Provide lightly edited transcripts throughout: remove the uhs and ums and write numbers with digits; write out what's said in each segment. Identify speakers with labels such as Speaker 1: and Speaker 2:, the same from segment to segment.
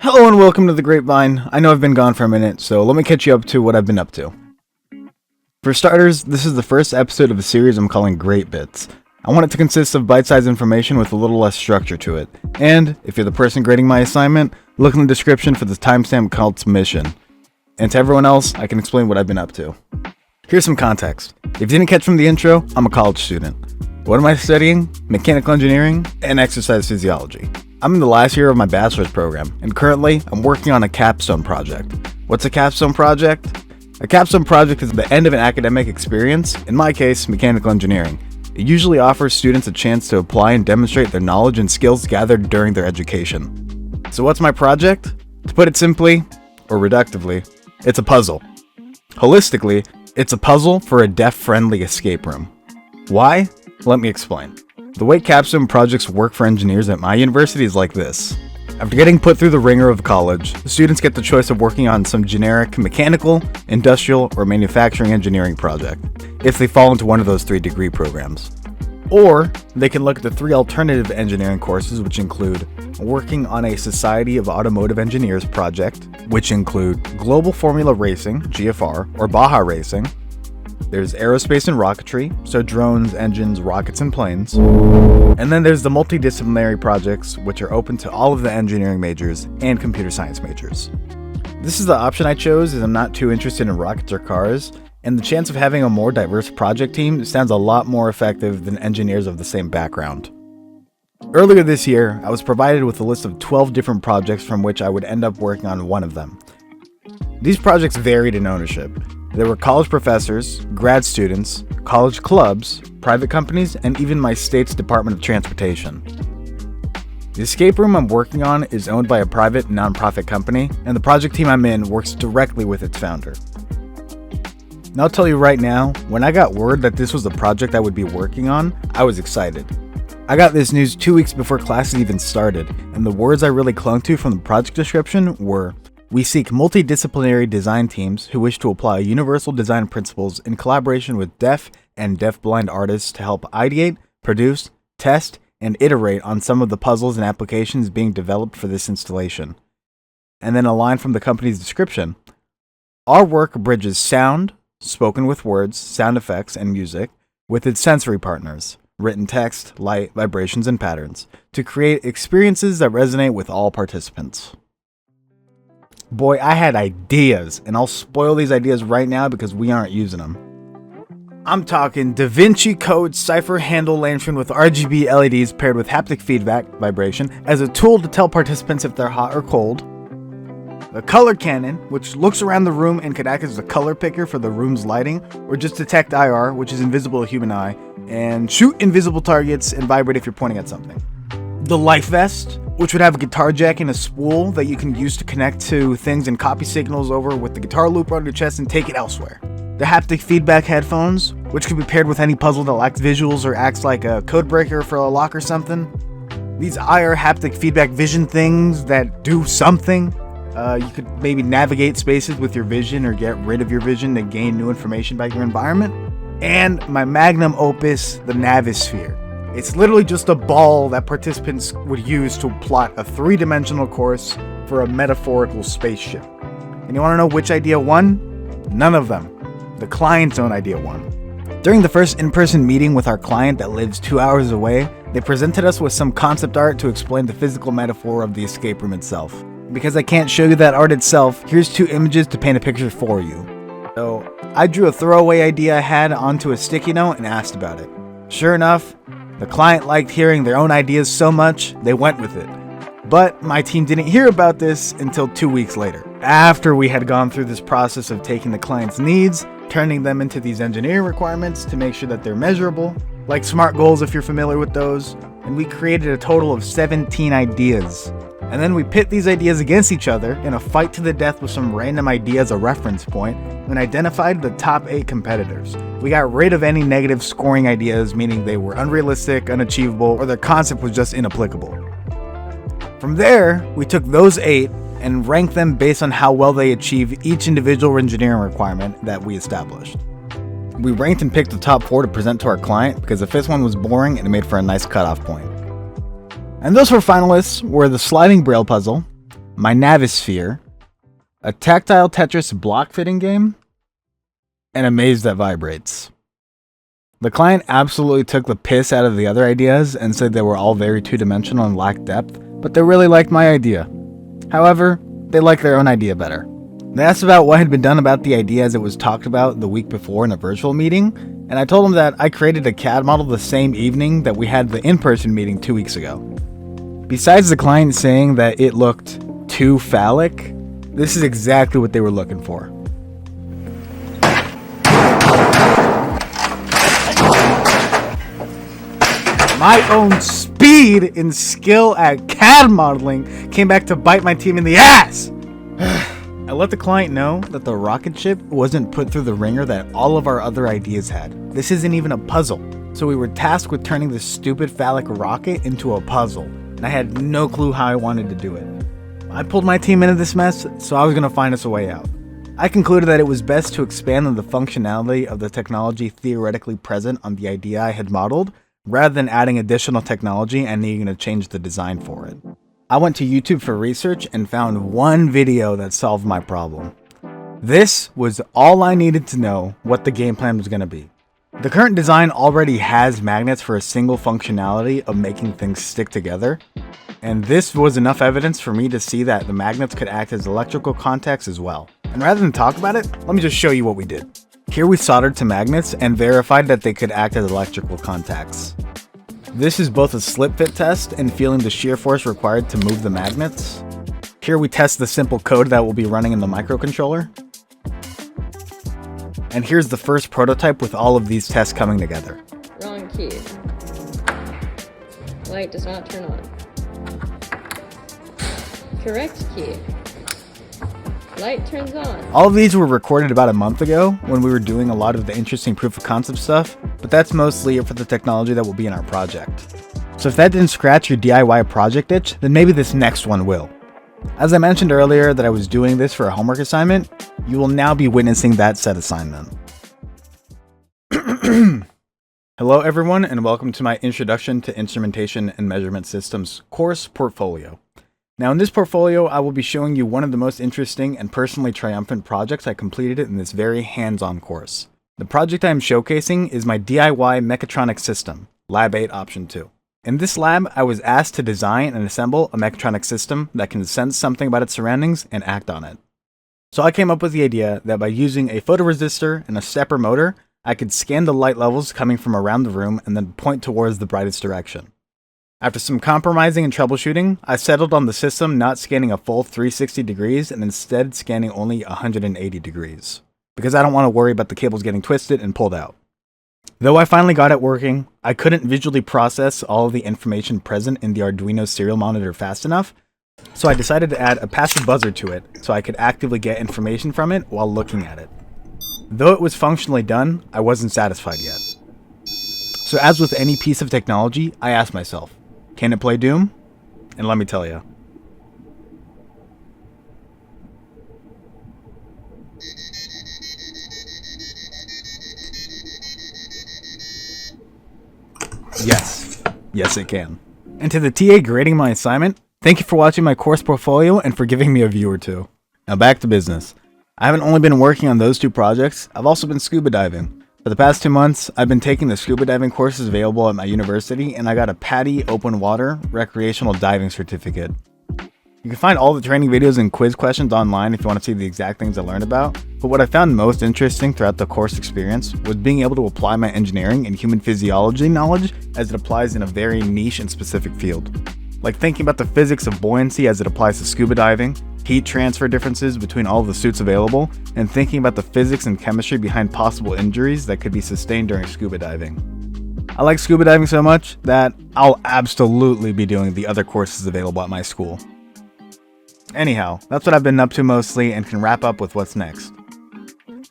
Speaker 1: Hello and welcome to the Grapevine. I know I've been gone for a minute, so let me catch you up to what I've been up to. For starters, this is the first episode of a series I'm calling Great Bits. I want it to consist of bite-sized information with a little less structure to it. And, if you're the person grading my assignment, look in the description for the timestamp called submission. And to everyone else, I can explain what I've been up to. Here's some context. If you didn't catch from the intro, I'm a college student. What am I studying? Mechanical engineering and exercise physiology. I'm in the last year of my bachelor's program, and currently, I'm working on a capstone project. What's a capstone project? A capstone project is the end of an academic experience, in my case, mechanical engineering. It usually offers students a chance to apply and demonstrate their knowledge and skills gathered during their education. So what's my project? To put it simply, or reductively, it's a puzzle. Holistically, it's a puzzle for a deaf-friendly escape room. Why? Let me explain. The way capstone projects work for engineers at my university is like this. After getting put through the ringer of college, the students get the choice of working on some generic mechanical, industrial, or manufacturing engineering project, if they fall into one of those 3 degree programs. Or, they can look at the 3 alternative engineering courses, which include working on a Society of Automotive Engineers project, which include Global Formula Racing, GFR, or Baja Racing. There's aerospace and rocketry, so drones, engines, rockets, and planes. And then there's the multidisciplinary projects, which are open to all of the engineering majors and computer science majors. This is the option I chose as I'm not too interested in rockets or cars, and the chance of having a more diverse project team sounds a lot more effective than engineers of the same background. Earlier this year, I was provided with a list of 12 different projects from which I would end up working on one of them. These projects varied in ownership. There were college professors, grad students, college clubs, private companies, and even my state's Department of Transportation. The escape room I'm working on is owned by a private nonprofit company, and the project team I'm in works directly with its founder. And I'll tell you right now, when I got word that this was the project I would be working on, I was excited. I got this news 2 weeks before classes even started, and the words I really clung to from the project description were, "We seek multidisciplinary design teams who wish to apply universal design principles in collaboration with deaf and deafblind artists to help ideate, produce, test, and iterate on some of the puzzles and applications being developed for this installation." And then a line from the company's description. "Our work bridges sound, spoken with words, sound effects, and music, with its sensory partners, written text, light, vibrations, and patterns, to create experiences that resonate with all participants." Boy, I had ideas, and I'll spoil these ideas right now because we aren't using them. I'm talking Da Vinci Code Cipher Handle Lantern with RGB LEDs paired with haptic feedback vibration as a tool to tell participants if they're hot or cold. The color cannon, which looks around the room and could act as a color picker for the room's lighting, or just detect IR, which is invisible to human eye, and shoot invisible targets and vibrate if you're pointing at something. The life vest, which would have a guitar jack and a spool that you can use to connect to things and copy signals over with the guitar loop on your chest and take it elsewhere. The haptic feedback headphones, which could be paired with any puzzle that lacks visuals or acts like a code breaker for a lock or something. These IR haptic feedback vision things that do something. You could maybe navigate spaces with your vision or get rid of your vision to gain new information about your environment. And my magnum opus, the Navisphere. It's literally just a ball that participants would use to plot a 3-dimensional course for a metaphorical spaceship. And you want to know which idea won? None of them. The client's own idea won. During the first in-person meeting with our client that lives 2 hours away, they presented us with some concept art to explain the physical metaphor of the escape room itself. Because I can't show you that art itself, here's 2 images to paint a picture for you. So, I drew a throwaway idea I had onto a sticky note and asked about it. Sure enough, the client liked hearing their own ideas so much, they went with it. But my team didn't hear about this until 2 weeks later, after we had gone through this process of taking the client's needs, turning them into these engineering requirements to make sure that they're measurable, like SMART goals if you're familiar with those, and we created a total of 17 ideas. And then we pit these ideas against each other in a fight to the death with some random idea as a reference point and identified the top 8 competitors. We got rid of any negative scoring ideas, meaning they were unrealistic, unachievable, or their concept was just inapplicable. From there, we took those 8 and ranked them based on how well they achieve each individual engineering requirement that we established. We ranked and picked the top 4 to present to our client because the 5th one was boring and it made for a nice cutoff point. And those 4 finalists were the sliding braille puzzle, my Navisphere, a tactile Tetris block fitting game, and a maze that vibrates. The client absolutely took the piss out of the other ideas and said they were all very two-dimensional and lacked depth, but they really liked my idea. However, they liked their own idea better. They asked about what had been done about the idea as it was talked about the week before in a virtual meeting, and I told them that I created a CAD model the same evening that we had the in-person meeting 2 weeks ago. Besides the client saying that it looked too phallic, this is exactly what they were looking for. My own speed and skill at CAD modeling came back to bite my team in the ass! I let the client know that the rocket ship wasn't put through the ringer that all of our other ideas had. This isn't even a puzzle. So we were tasked with turning this stupid phallic rocket into a puzzle, and I had no clue how I wanted to do it. I pulled my team into this mess, so I was going to find us a way out. I concluded that it was best to expand on the functionality of the technology theoretically present on the idea I had modeled, rather than adding additional technology and needing to change the design for it. I went to YouTube for research and found one video that solved my problem. This was all I needed to know what the game plan was going to be. The current design already has magnets for a single functionality of making things stick together, and this was enough evidence for me to see that the magnets could act as electrical contacts as well. And rather than talk about it, let me just show you what we did. Here we soldered to magnets and verified that they could act as electrical contacts. This is both a slip fit test and feeling the shear force required to move the magnets. Here we test the simple code that will be running in the microcontroller. And here's the first prototype with all of these tests coming together.
Speaker 2: Wrong key. Light does not turn on. Correct key. Light turns on.
Speaker 1: All of these were recorded about a month ago when we were doing a lot of the interesting proof of concept stuff, but that's mostly it for the technology that will be in our project. So if that didn't scratch your DIY project itch, then maybe this next one will. As I mentioned earlier that I was doing this for a homework assignment, you will now be witnessing that said assignment. Hello everyone and welcome to my Introduction to Instrumentation and Measurement Systems course portfolio. Now in this portfolio, I will be showing you one of the most interesting and personally triumphant projects I completed in this very hands-on course. The project I am showcasing is my DIY mechatronic system, Lab 8 Option 2. In this lab, I was asked to design and assemble a mechatronic system that can sense something about its surroundings and act on it. So I came up with the idea that by using a photoresistor and a stepper motor, I could scan the light levels coming from around the room and then point towards the brightest direction. After some compromising and troubleshooting, I settled on the system not scanning a full 360 degrees and instead scanning only 180 degrees, because I don't want to worry about the cables getting twisted and pulled out. Though I finally got it working, I couldn't visually process all of the information present in the Arduino serial monitor fast enough, so I decided to add a passive buzzer to it so I could actively get information from it while looking at it. Though it was functionally done, I wasn't satisfied yet. So as with any piece of technology, I asked myself, can it play Doom? And let me tell you. Yes it can. And to the TA grading my assignment, thank you for watching my course portfolio and for giving me a view or two. Now back to business. I haven't only been working on those two projects, I've also been scuba diving. For the past 2 months, I've been taking the scuba diving courses available at my university, and I got a PADI open water recreational diving certificate. You can find all the training videos and quiz questions online if you want to see the exact things I learned about, but what I found most interesting throughout the course experience was being able to apply my engineering and human physiology knowledge as it applies in a very niche and specific field. Like thinking about the physics of buoyancy as it applies to scuba diving, heat transfer differences between all of the suits available, and thinking about the physics and chemistry behind possible injuries that could be sustained during scuba diving. I like scuba diving so much that I'll absolutely be doing the other courses available at my school. Anyhow, that's what I've been up to mostly and can wrap up with what's next.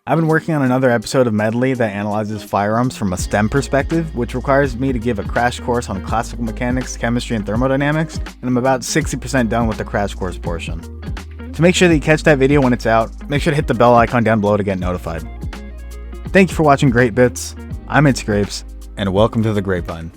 Speaker 1: I've been working on another episode of Medley that analyzes firearms from a STEM perspective, which requires me to give a crash course on classical mechanics, chemistry, and thermodynamics, and I'm about 60% done with the crash course portion. To make sure that you catch that video when it's out, make sure to hit the bell icon down below to get notified. Thank you for watching Great Bits. I'm It's Grapes, and welcome to the Grapevine.